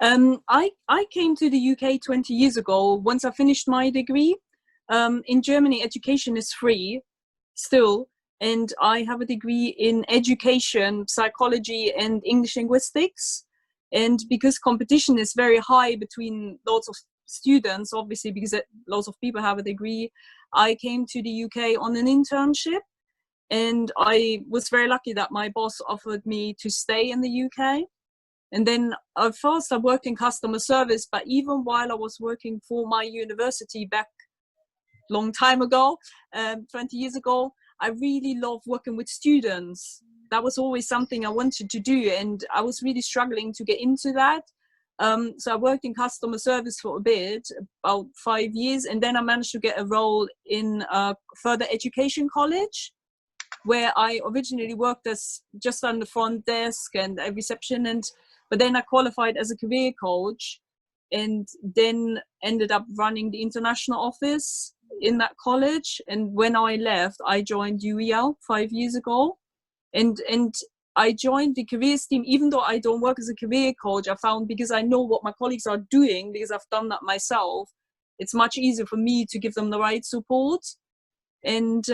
I came to the UK 20 years ago once I finished my degree. In Germany, education is free still, and I have a degree in education, psychology, and English linguistics. And because competition is very high between lots of students, obviously, because lots of people have a degree, I came to the UK on an internship. And I was very lucky that my boss offered me to stay in the UK. And then at first I worked in customer service, but even while I was working for my university back long time ago, 20 years ago, I really loved working with students. That was always something I wanted to do, and I was really struggling to get into that. So I worked in customer service for a bit, about 5 years, and then I managed to get a role in a further education college, where I originally worked as just on the front desk and a reception, but then I qualified as a career coach, and then ended up running the international office in that college. And when I left, I joined UEL 5 years ago, and I joined the careers team. Even though I don't work as a career coach, I found, because I know what my colleagues are doing, because I've done that myself, it's much easier for me to give them the right support. And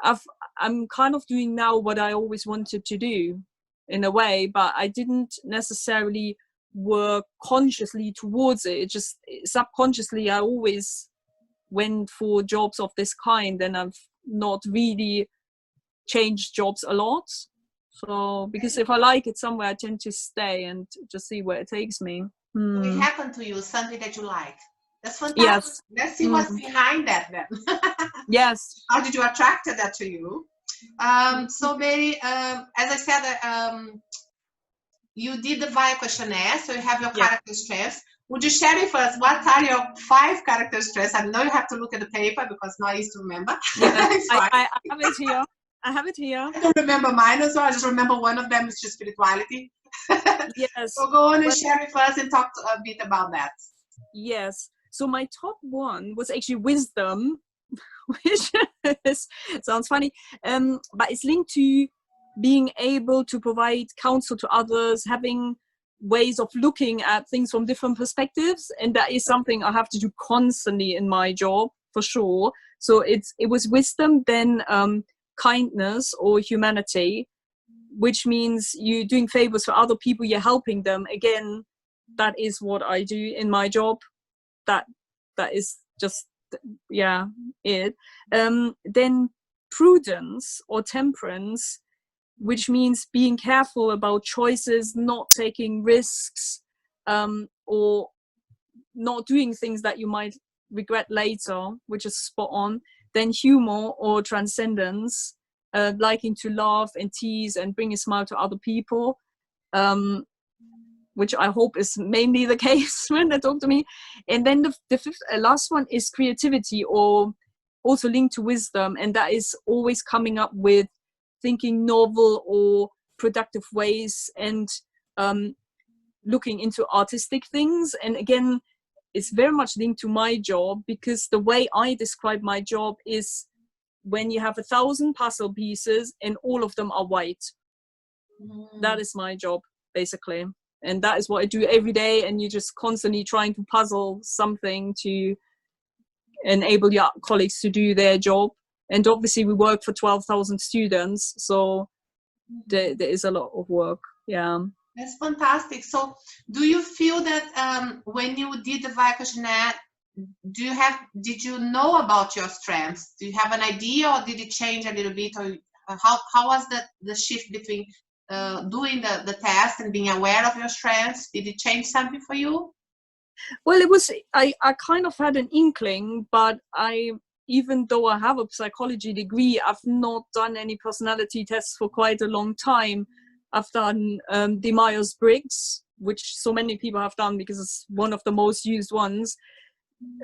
I'm kind of doing now what I always wanted to do in a way, but I didn't necessarily work consciously towards it. It just subconsciously, I always went for jobs of this kind, and I've not really changed jobs a lot. So, because if I like it somewhere, I tend to stay and just see where it takes me. It happened to you, something that you like. That's fantastic. Yes. Let's see what's behind that then. Yes. How did you attract that to you? So Berit, as I said, you did the VIA questionnaire, so you have your character strengths. Would you share with us what are your 5 character strengths? I know you have to look at the paper because it's not easy to remember. Yeah, I have it here. I have it here. I don't remember mine as well. I just remember one of them is just spirituality. Yes. So go on and share with us and talk a bit about that. Yes. So my top one was actually wisdom, which sounds funny, but it's linked to being able to provide counsel to others, having ways of looking at things from different perspectives, and that is something I have to do constantly in my job, for sure. So it was wisdom, then kindness or humanity, which means you're doing favors for other people, you're helping them. Again, that is what I do in my job. That is just it. Then prudence or temperance, which means being careful about choices, not taking risks, or not doing things that you might regret later, which is spot on. Then humor or transcendence, liking to laugh and tease and bring a smile to other people, which I hope is mainly the case when they talk to me. And then the fifth, last one is creativity, or also linked to wisdom, and that is always coming up with thinking novel or productive ways, and looking into artistic things. And again, it's very much linked to my job, because the way I describe my job is when you have 1,000 puzzle pieces and all of them are white. That is my job, basically. And that is what I do every day. And you're just constantly trying to puzzle something to enable your colleagues to do their job. And obviously we work for 12,000 students. So there is a lot of work. Yeah. That's fantastic. So do you feel that when you did the VIA questionnaire, did you know about your strengths? Do you have an idea, or did it change a little bit? Or how was the shift between doing the test and being aware of your strengths? Did it change something for you? Well, it was, I kind of had an inkling, but even though I have a psychology degree, I've not done any personality tests for quite a long time. I've done the Myers-Briggs, which so many people have done because it's one of the most used ones.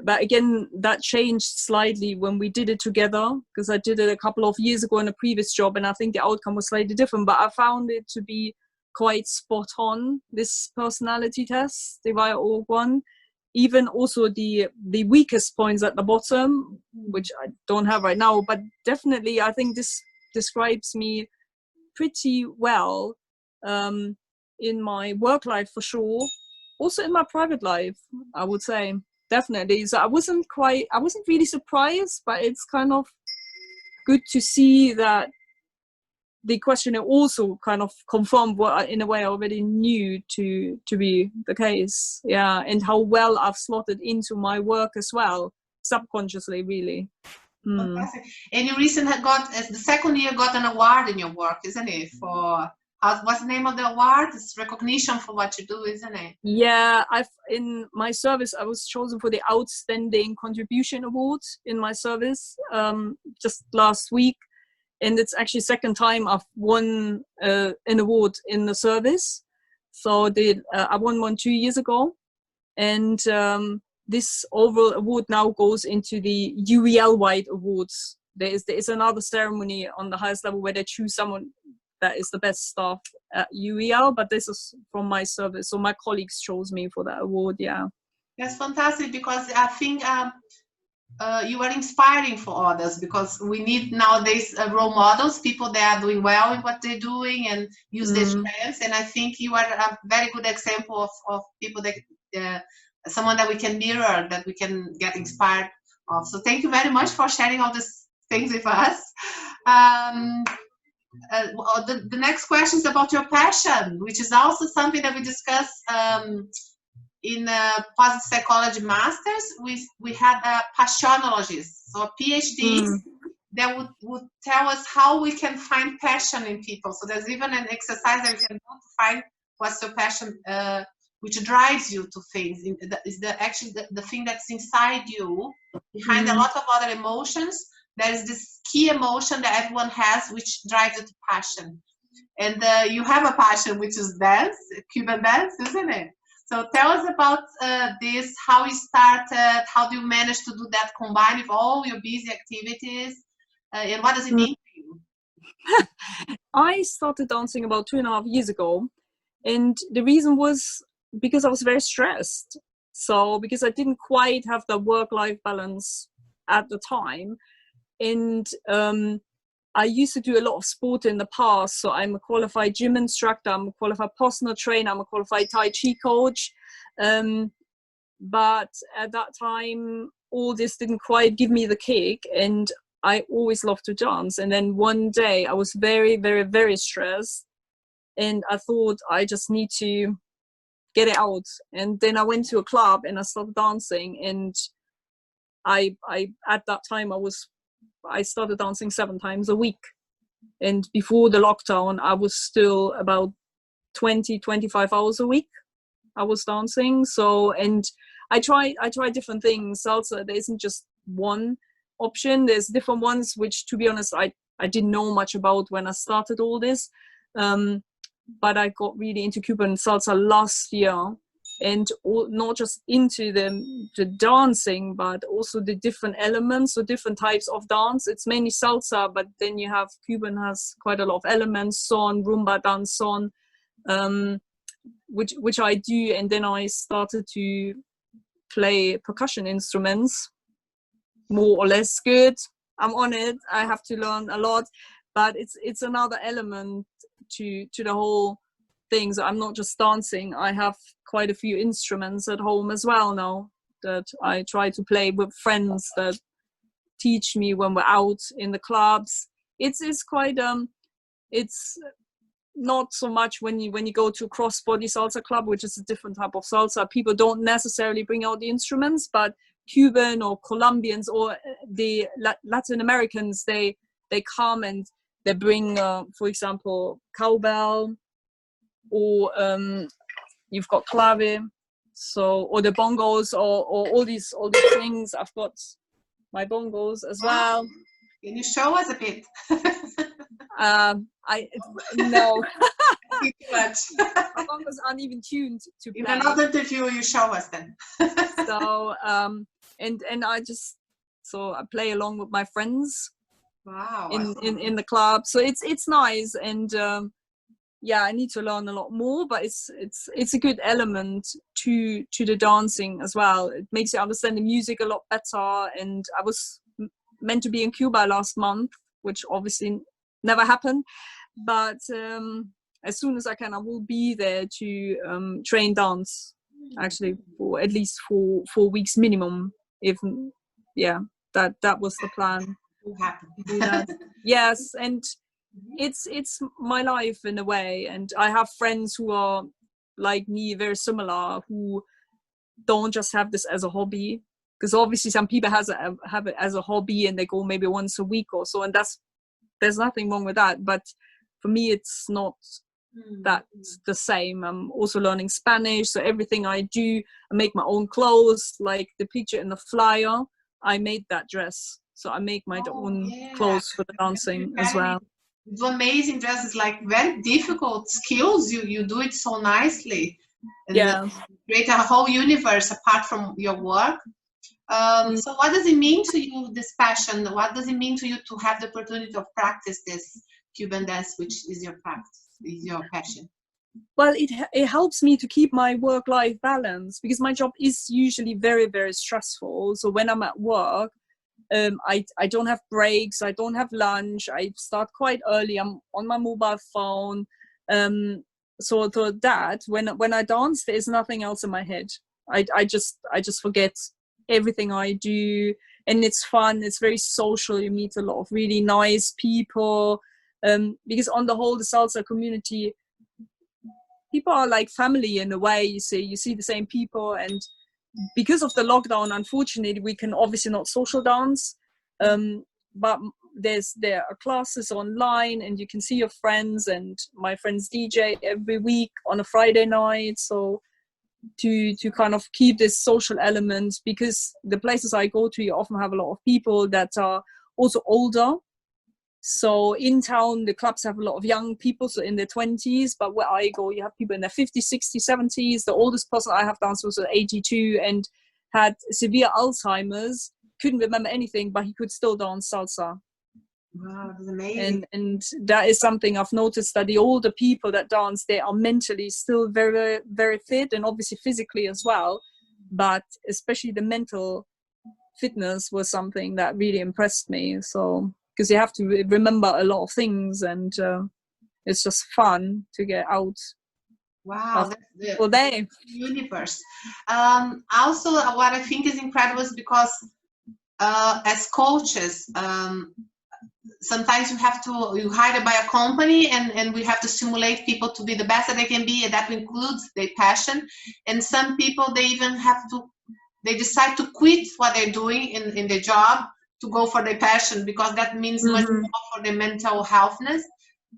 But again, that changed slightly when we did it together, because I did it a couple of years ago in a previous job, and I think the outcome was slightly different. But I found it to be quite spot on, this personality test, the VIA-org one. Even also the weakest points at the bottom, which I don't have right now, but definitely I think this describes me pretty well in my work life, for sure. also in my private life, I would say, definitely. So I wasn't really surprised, but it's kind of good to see that the questionnaire also kind of confirmed what in a way I already knew to be the case. Yeah, and how well I've slotted into my work as well, subconsciously, really. Fantastic. And you recently got, as the second year, got an award in your work, isn't it? For what's the name of the award? It's recognition for what you do, isn't it? Yeah, in my service I was chosen for the Outstanding Contribution Award in my service just last week, and it's actually second time I've won an award in the service. So I won one 2 years ago, and this overall award now goes into the UEL-wide awards. There is another ceremony on the highest level where they choose someone that is the best staff at UEL, but this is from my service. So my colleagues chose me for that award, yeah. That's fantastic, because I think you are inspiring for others, because we need nowadays role models, people that are doing well in what they're doing and use their strengths. And I think you are a very good example of people that, someone that we can mirror, that we can get inspired of. So thank you very much for sharing all these things with us. The next question is about your passion, which is also something that we discussed in Positive Psychology Masters. We had a passionologist, so a PhD that would tell us how we can find passion in people. So there's even an exercise that we can do to find what's your passion, which drives you to things. Is actually the thing that's inside you, behind a lot of other emotions. There is this key emotion that everyone has, which drives you to passion. And you have a passion, which is dance, Cuban dance, isn't it? So tell us about this, how you started, how do you manage to do that combined with all your busy activities, and what does it mean to you? I started dancing about 2.5 years ago, and the reason was because I was very stressed. So because I didn't quite have the work-life balance at the time. And I used to do a lot of sport in the past. So I'm a qualified gym instructor, I'm a qualified personal trainer, I'm a qualified Tai Chi coach. But at that time, all this didn't quite give me the kick. And I always loved to dance. And then one day I was very, very, very stressed. And I thought I just need to get it out. And then I went to a club and I started dancing. And I at that time, I started dancing 7 times a week. And before the lockdown, I was still about 20-25 hours a week I was dancing. So, and I try different things. Salsa, there isn't just one option. There's different ones, which, to be honest, I didn't know much about when I started all this. But I got really into Cuban salsa last year. And not just into the dancing, but also the different elements or different types of dance. It's mainly salsa, but then you have Cuban has quite a lot of elements, son, rumba, danzón, which I do. And then I started to play percussion instruments, more or less good. I'm on it. I have to learn a lot, but it's another element to the whole thing. So I'm not just dancing. I have quite a few instruments at home as well now that I try to play with friends that teach me when we're out in the clubs. It's quite it's not so much when you go to a cross-body salsa club, which is a different type of salsa. People don't necessarily bring out the instruments, but Cuban or Colombians or the Latin Americans, they come and they bring, for example, cowbell, or you've got clave, so, or the bongos, or all these things. I've got my bongos as well. Can you show us a bit? No. Too much. My bongos aren't even tuned to play. In another interview, you show us then. So and I play along with my friends. Wow. In the club. So it's nice, and yeah, I need to learn a lot more, but it's a good element to the dancing as well. It makes you understand the music a lot better. And I was meant to be in Cuba last month, which obviously never happened, but as soon as I can, I will be there to train dance actually, for at least 4 weeks minimum. If yeah, that was the plan. To do that. Yes, and it's my life in a way, and I have friends who are like me, very similar, who don't just have this as a hobby, because obviously some people have it as a hobby and they go maybe once a week or so, and there's nothing wrong with that, but for me it's not that the same. I'm also learning Spanish, so everything I do, I make my own clothes, like the picture in the flyer, I made that dress, so I make my own clothes for the dancing as well. Do amazing dresses, like very difficult skills. You do it so nicely, and create a whole universe apart from your work. So what does it mean to you, this passion? What does it mean to you to have the opportunity of practice this Cuban dance, which is your practice, is your passion? Well, it helps me to keep my work-life balance, because my job is usually very, very stressful. So when I'm at work, I don't have breaks, I don't have lunch, I start quite early, I'm on my mobile phone. So that when I dance, there is nothing else in my head. I just forget everything I do, and it's fun, it's very social, you meet a lot of really nice people, because on the whole, the salsa community, people are like family in a way. You see the same people, and because of the lockdown, unfortunately, we can obviously not social dance, but there are classes online, and you can see your friends, and my friends DJ every week on a Friday night. So to kind of keep this social element, because the places I go to, you often have a lot of people that are also older. So in town, the clubs have a lot of young people, so in their 20s, but where I go, you have people in their 50s, 60s, 70s. The oldest person I have danced was 82 and had severe Alzheimer's, couldn't remember anything, but he could still dance salsa. Wow, that's amazing. And that is something I've noticed, that the older people that dance, they are mentally still very, very fit, and obviously physically as well, but especially the mental fitness was something that really impressed me. So because you have to remember a lot of things, and it's just fun to get out. Wow, that's the day. Universe. Also, what I think is incredible is because as coaches, sometimes you hired by a company, and we have to stimulate people to be the best that they can be, and that includes their passion. And some people, they decide to quit what they're doing in their job to go for their passion, because that means much more for their mental healthness.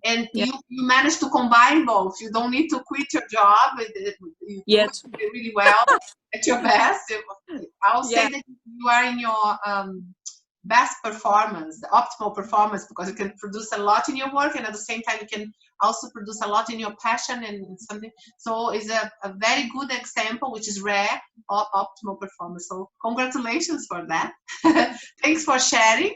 And you manage to combine both. You don't need to quit your job. You do it really well at your best. I'll say that you are in your best performance, the optimal performance, because you can produce a lot in your work, and at the same time you can also produce a lot in your passion and something. So it's a very good example, which is rare, of optimal performance. So congratulations for that. Thanks for sharing.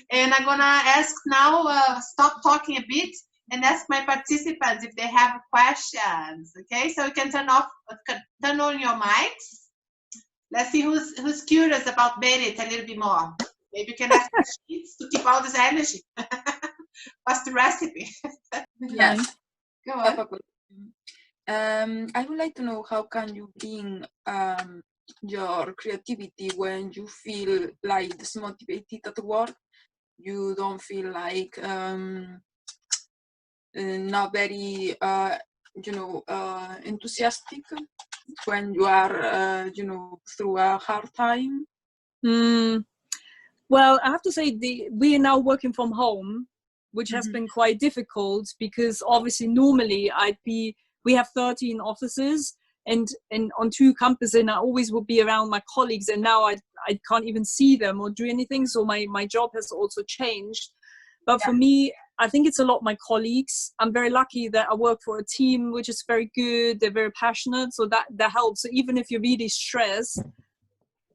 And I'm gonna ask now, stop talking a bit and ask my participants if they have questions. Okay, so you can turn on your mics. Let's see who's curious about Berit a little bit more. Maybe you can ask questions to keep all this energy. What's the recipe? Yes. Go on. I would like to know, how can you bring your creativity when you feel like dismotivated at work? You don't feel like not very enthusiastic when you are through a hard time. Well, I have to say, we are now working from home, which has been quite difficult, because obviously normally we have 13 offices and on 2 campuses, and I always would be around my colleagues, and now I can't even see them or do anything. So my job has also changed. But for me, I think it's a lot my colleagues. I'm very lucky that I work for a team which is very good. They're very passionate, so that helps. So even if you're really stressed,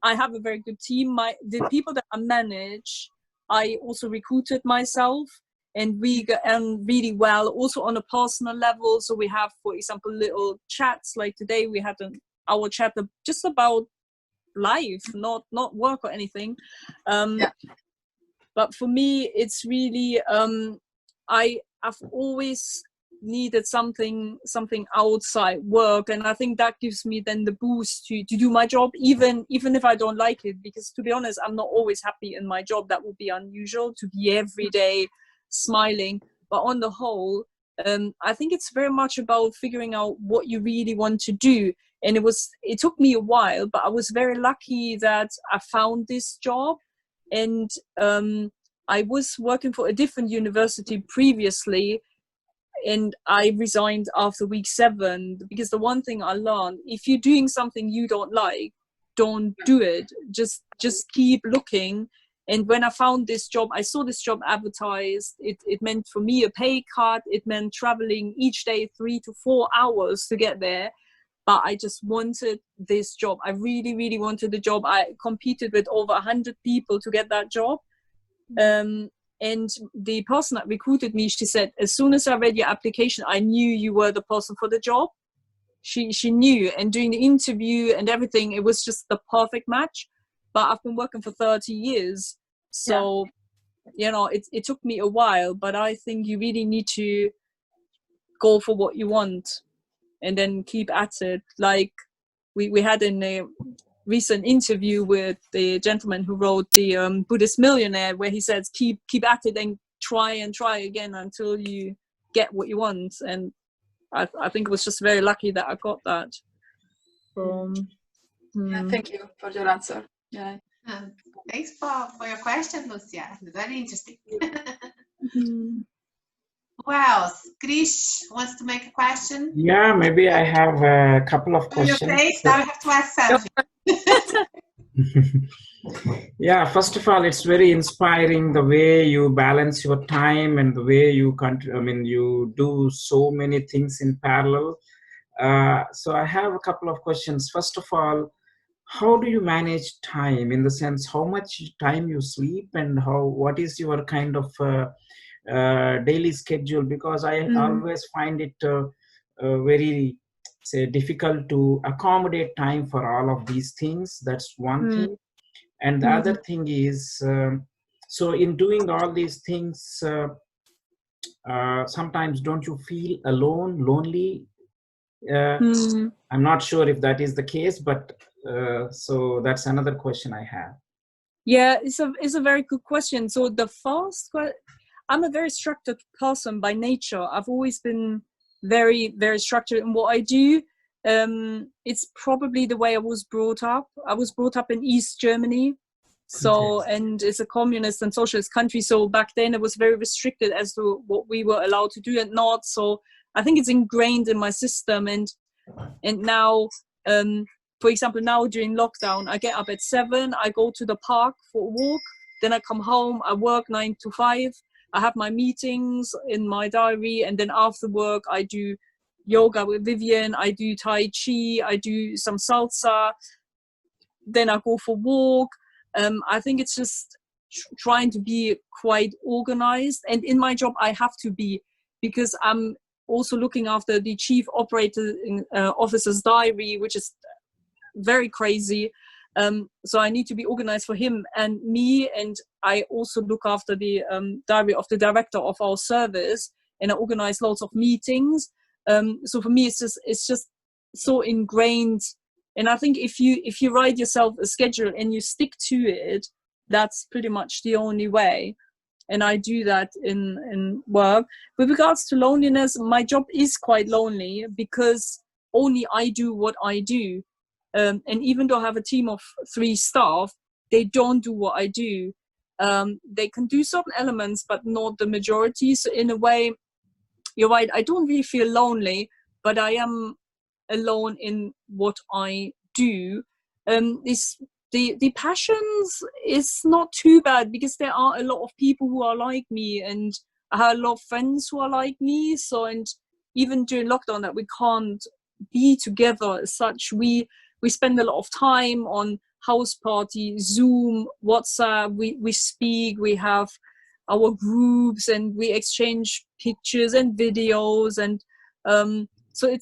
I have a very good team. The people that I manage, I also recruited myself, and we get on really well, also on a personal level. So we have, for example, little chats, like today we had our chat just about life, not work or anything. But for me, it's really, I've always needed something outside work, and I think that gives me then the boost to do my job, even if I don't like it, because to be honest, I'm not always happy in my job. That would be unusual to be every day smiling, but on the whole, I think it's very much about figuring out what you really want to do. And it took me a while, but I was very lucky that I found this job. And I was working for a different university previously, and I resigned after week 7, because the one thing I learned, if you're doing something you don't like, don't do it. Just keep looking. And when I found this job, I saw this job advertised. It meant for me a pay cut. It meant traveling each day 3 to 4 hours to get there. But I just wanted this job. I really, really wanted the job. I competed with over 100 people to get that job. And the person that recruited me, she said, as soon as I read your application, I knew you were the person for the job. She knew, and during the interview and everything, it was just the perfect match. But I've been working for 30 years. So, you know, it took me a while, but I think you really need to go for what you want and then keep at it. Like we had in a recent interview with the gentleman who wrote the Buddhist Millionaire, where he says keep at it and try again until you get what you want. And I think it was just very lucky that I got that. Thank you for your answer. Thanks for your question, Lucia. Very interesting. Who else? Krish wants to make a question? Yeah, maybe I have a couple of questions. Your face, now you have to ask something. Yeah, first of all, it's very inspiring the way you balance your time and the way you you do so many things in parallel. So I have a couple of questions. First of all, how do you manage time, in the sense how much time you sleep, and what is your kind of daily schedule? Because I always find it very difficult to accommodate time for all of these things. That's one thing. And the other thing is, so in doing all these things, sometimes don't you feel lonely? I'm not sure if that is the case, but so that's another question I have. Yeah, it's a very good question. So the first question, I'm a very structured person by nature. I've always been very, very structured in what I do. It's probably the way I was brought up. I was brought up in East Germany. So, and it's a communist and socialist country. So back then it was very restricted as to what we were allowed to do and not. So I think it's ingrained in my system. And now, for example, now during lockdown, I get up at 7, I go to the park for a walk, then I come home, I work 9 to 5. I have my meetings in my diary, and then after work, I do yoga with Vivian, I do Tai Chi, I do some salsa, then I go for a walk. I think it's just trying to be quite organized. And in my job, I have to be, because I'm also looking after the chief operating officer's diary, which is very crazy. So I need to be organized for him and me. And I also look after the diary of the director of our service, and I organize lots of meetings. So for me, it's just so ingrained. And I think if you write yourself a schedule and you stick to it, that's pretty much the only way. And I do that in work. With regards to loneliness, my job is quite lonely because only I do what I do. And even though I have a team of 3 staff, they don't do what I do. They can do certain elements, but not the majority. So in a way, you're right, I don't really feel lonely, but I am alone in what I do. The passions is not too bad, because there are a lot of people who are like me, and I have a lot of friends who are like me. So, and even during lockdown that we can't be together as such, we spend a lot of time on house party, Zoom, WhatsApp, we speak, we have our groups, and we exchange pictures and videos, and so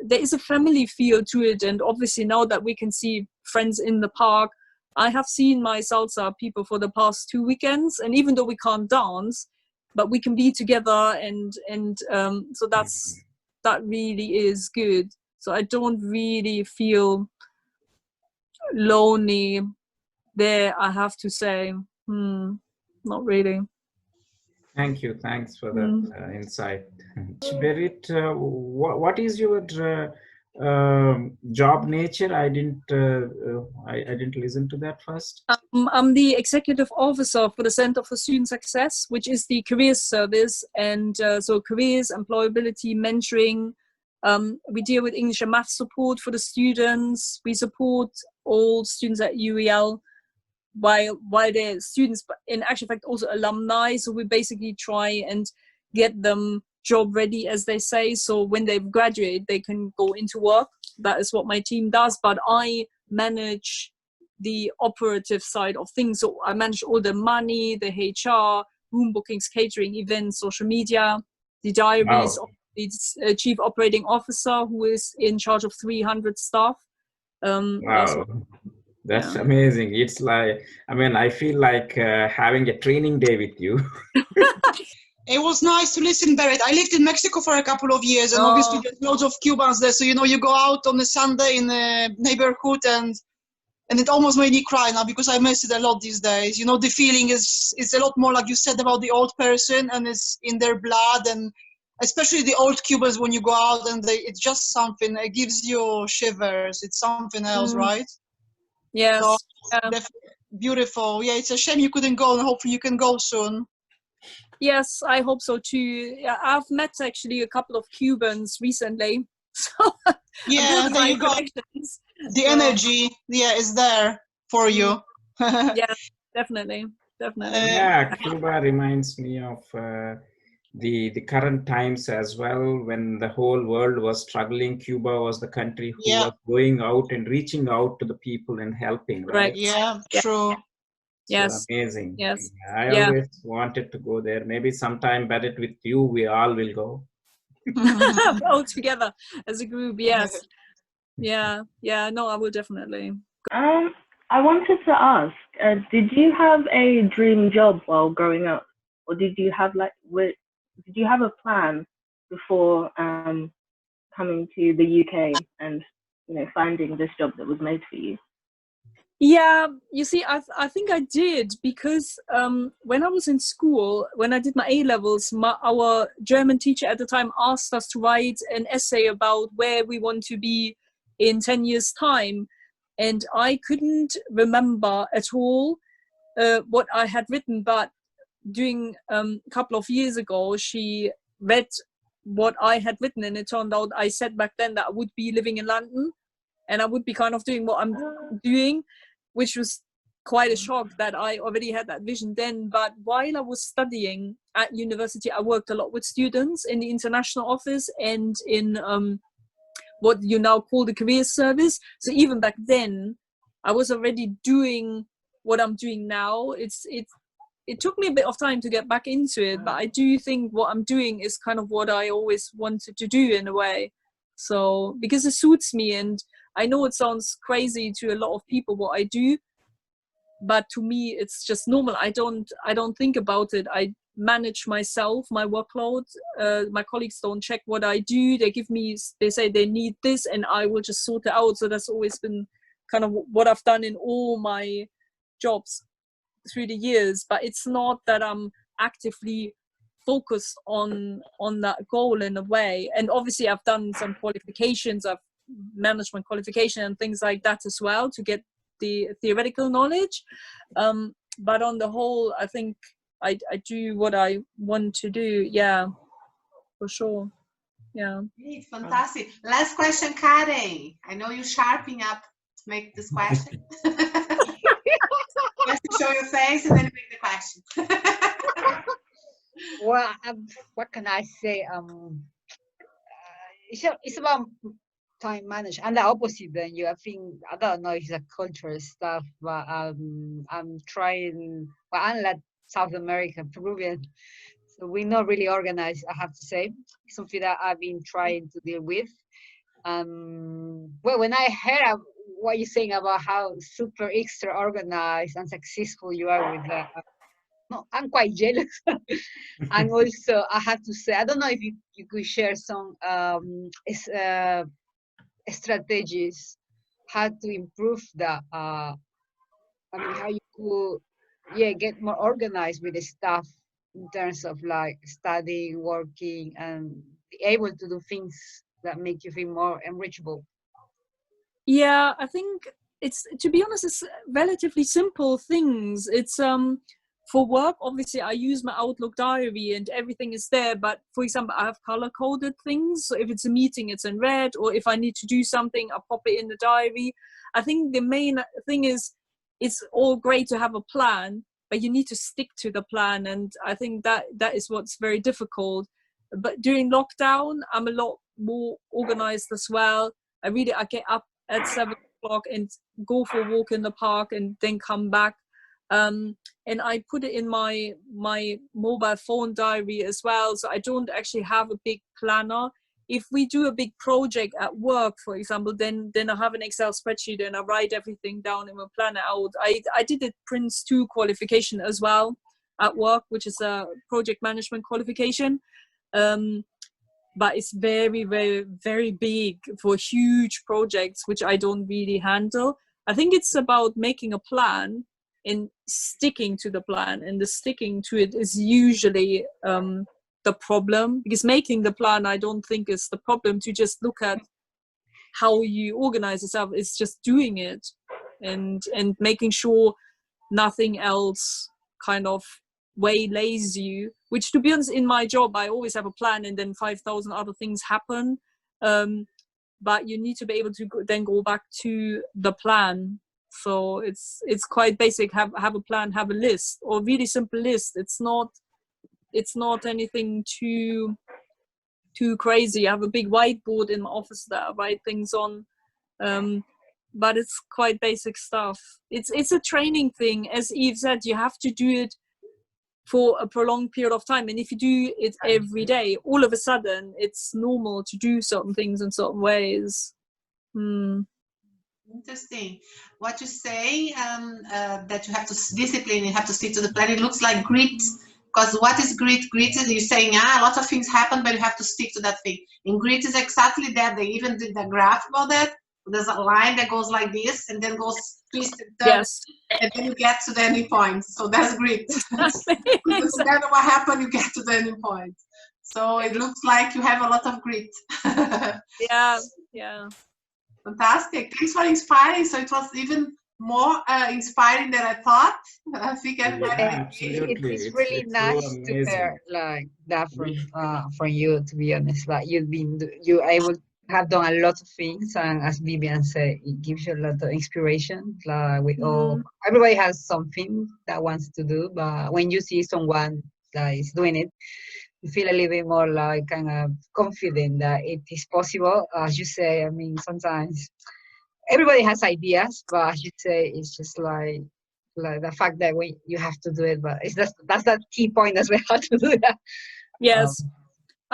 there is a family feel to it. And obviously now that we can see friends in the park, I have seen my salsa people for the past 2 weekends, and even though we can't dance, but we can be together, and so that really is good. So I don't really feel lonely there, I have to say. Not really. Thank you. Thanks for that insight. Berit, what is your job nature? I didn't listen to that first. I'm the executive officer for the Center for Student Success, which is the careers service, and so careers, employability, mentoring. We deal with English and math support for the students. We support all students at UEL while they're students, but in actual fact also alumni. So we basically try and get them job ready, as they say. So when they graduate, they can go into work. That is what my team does. But I manage the operative side of things. So I manage all the money, the HR, room bookings, catering, events, social media, the diaries of the chief operating officer, who is in charge of 300 staff. That's amazing. It's like, I mean, I feel like having a training day with you. It was nice to listen, Berit. I lived in Mexico for a couple of years, and obviously there's loads of Cubans there. So, you know, you go out on a Sunday in the neighborhood, and it almost made me cry now, because I miss it a lot these days. You know, the feeling is a lot more, like you said, about the old person, and it's in their blood, and especially the old Cubans, when you go out and it's just something, it gives you shivers. It's something else, right? Yes. So, beautiful. Yeah, it's a shame you couldn't go, and hopefully you can go soon. Yes, I hope so too. Yeah, I've met actually a couple of Cubans recently. So yeah, there you go. The energy, is there for you. Yeah, definitely. Yeah, Cuba reminds me of the current times as well. When the whole world was struggling, Cuba was the country who was going out and reaching out to the people and helping, right? Yeah, true. Yes. So amazing. Yes. I always wanted to go there. Maybe sometime, Berit, with you, we all will go. All together as a group, yes. Yeah, no, I will definitely. I wanted to ask, did you have a dream job while growing up, or did you have a plan before coming to the UK and, you know, finding this job that was made for you? Yeah, you see, I think I did, because when I was in school, when I did my A-levels, our German teacher at the time asked us to write an essay about where we want to be in 10 years' time. And I couldn't remember at all what I had written, but during a couple of years ago, she read what I had written, and it turned out I said back then that I would be living in London, and I would be kind of doing what I'm doing, which was quite a shock that I already had that vision then. But while I was studying at university, I worked a lot with students in the international office and in what you now call the career service. So even back then, I was already doing what I'm doing now. It took me a bit of time to get back into it, but I do think what I'm doing is kind of what I always wanted to do in a way. So, because it suits me, and I know it sounds crazy to a lot of people what I do, but to me it's just normal. I don't think about it. I manage myself, my workload. My colleagues don't check what I do. They say they need this, and I will just sort it out. So that's always been kind of what I've done in all my jobs through the years. But it's not that I'm actively focused on that goal in a way. And obviously I've done some qualifications, I've managed my qualification and things like that as well to get the theoretical knowledge, but on the whole I think I do what I want to do. Yeah, for sure. Yeah. Great, fantastic. Last question, Karen. I know you're sharpening up to make this question. Just to show your face and then make the question. Well, what can I say? It's about time management. And the opposite than you. I think, I don't know if it's a cultural stuff, but I'm trying. Well, unlike South America, Peruvian, so we're not really organized, I have to say. Something that I've been trying to deal with. Well, when I heard what you're saying about how super extra organized and successful you are no, I'm quite jealous. And also, I have to say, I don't know if you could share some strategies how to improve the I mean, how you could get more organized with the stuff in terms of like studying, working, and be able to do things that make you feel more enrichable. Yeah, I think it's, to be honest, it's relatively simple things. It's for work, obviously I use my Outlook diary and everything is there, but for example, I have color coded things. So if it's a meeting, it's in red, or if I need to do something, I pop it in the diary. I think the main thing is, it's all great to have a plan, but you need to stick to the plan. And I think that is what's very difficult. But during lockdown, I'm a lot more organized as well. I get up at 7 o'clock and go for a walk in the park and then come back. And I put it in my mobile phone diary as well. So I don't actually have a big planner. If we do a big project at work, for example, then I have an Excel spreadsheet and I write everything down in my planner out. I did a Prince 2 qualification as well at work, which is a project management qualification. But it's very, very, very big for huge projects, which I don't really handle. I think it's about making a plan and sticking to the plan, and the sticking to it is usually the problem, because making the plan, I don't think is the problem. To just look at how you organize yourself, it's just doing it and making sure nothing else kind of waylays you, which, to be honest, in my job I always have a plan and then 5,000 other things happen, but you need to be able to then go back to the plan. So it's quite basic. Have a plan, have a list, or really simple list. It's not anything too crazy. I have a big whiteboard in my office that I write things on, but it's quite basic stuff. It's a training thing. As Eve said, you have to do it for a prolonged period of time, and if you do it every day, all of a sudden it's normal to do certain things in certain ways. Interesting. What you say, that you have to discipline, you have to stick to the plan. It looks like grit, because what is grit? Grit is, you're saying, a lot of things happen, but you have to stick to that thing. And grit is exactly that. They even did the graph about that. There's a line that goes like this and then goes twisted, Yes. and then you get to the ending point. So that's grit. No matter what happened, you get to the ending point. So it looks like you have a lot of grit. Yeah. Fantastic. Thanks for inspiring. So it was even more inspiring than I thought. I think everybody absolutely. It's really it's nice so to hear like that from you, to be honest. Like you're able to have done a lot of things, and as Vivian said, it gives you a lot of inspiration. Like everybody has something that wants to do, but when you see someone that is doing it, you feel a little bit more like kind of confident that it is possible. As you say, I mean, sometimes everybody has ideas, but as you say, it's just like the fact that you have to do it. But that's that key point as well, how to do that. Yes.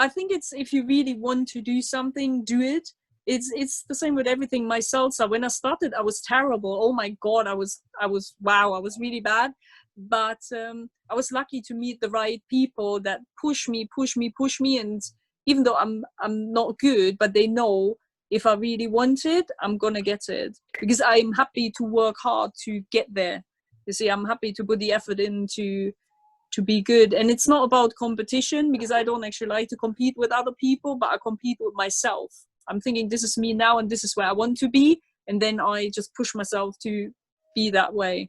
I think it's, if you really want to do something, do it. It's the same with everything. My salsa, when I started, I was terrible. Oh my God, I was really bad. But I was lucky to meet the right people that push me. And even though I'm not good, but they know if I really want it, I'm gonna get it, because I'm happy to work hard to get there. You see, I'm happy to put the effort in to be good. And it's not about competition, because I don't actually like to compete with other people, but I compete with myself. I'm thinking, this is me now and this is where I want to be, and then I just push myself to be that way,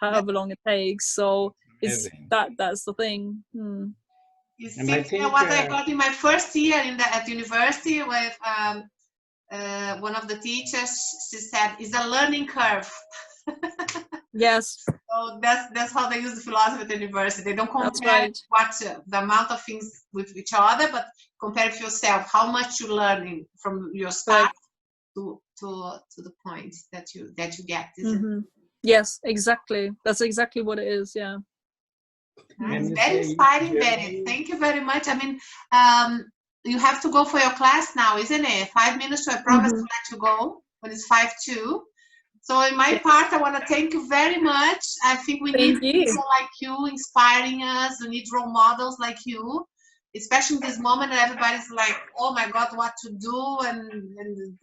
however long it takes. So it's that's the thing. You see, what I got in my first year at university with one of the teachers, she said, "It's a learning curve." Yes. So that's how they use the philosophy at the university. They don't compare the amount of things with each other, but compare with yourself, how much you learn from your start to the point that you get. Yes, exactly. That's exactly what it is. Yeah. Nice. Very inspiring, Berit. Thank you very much. I mean, you have to go for your class now, isn't it? 5 minutes, so I promise to let you go when it's 5:02. So in my part, I want to thank you very much. I think we need people like you inspiring us. We need role models like you, especially in this moment that everybody's like, oh my God, what to do? And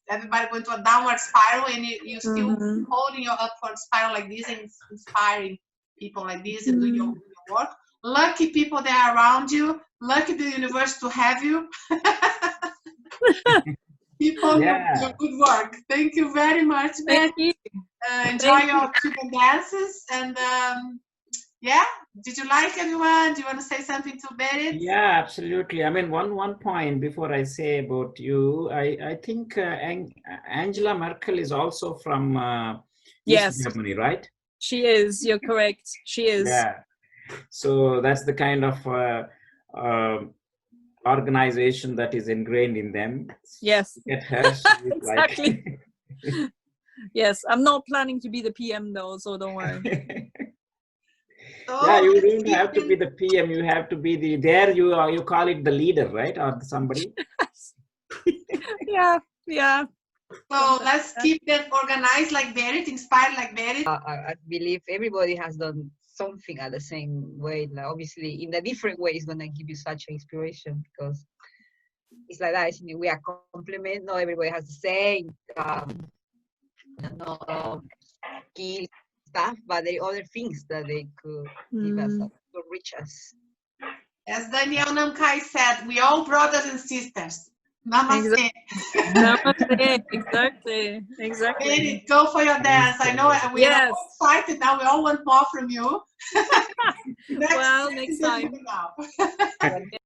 everybody going to a downward spiral, and you still holding your upward spiral like this and inspiring people like this and doing your work. Lucky people that are around you. Lucky the universe to have you. People, your good work. Thank you very much. Thank you. Enjoy your Cuban dances. And yeah, did you like everyone? Do you want to say something to Berit? Yeah, absolutely. I mean, one point before I say about you, I think Angela Merkel is also from East Germany, right? She is. You're correct. She is. Yeah. So that's the kind of organization that is ingrained in them. Yes. Get her. Exactly. Like... Yes, I'm not planning to be the PM though, so don't worry. Yeah, you don't have to be the PM. You have to be the you call it the leader, right, or somebody. Yeah. So let's keep them organized like Berit, inspired like Berit. I believe everybody has done something at the same way. Like obviously, in a different way, it's gonna give you such inspiration because it's like that. We are complement. Not everybody has the same skill stuff, but there are other things that they could give us to reach us. As Daniel Namkai said, we all brothers and sisters. Namaste. Namaste. Exactly. Berit, go for your dance. I know we are all excited now. We all want more from you. Next time.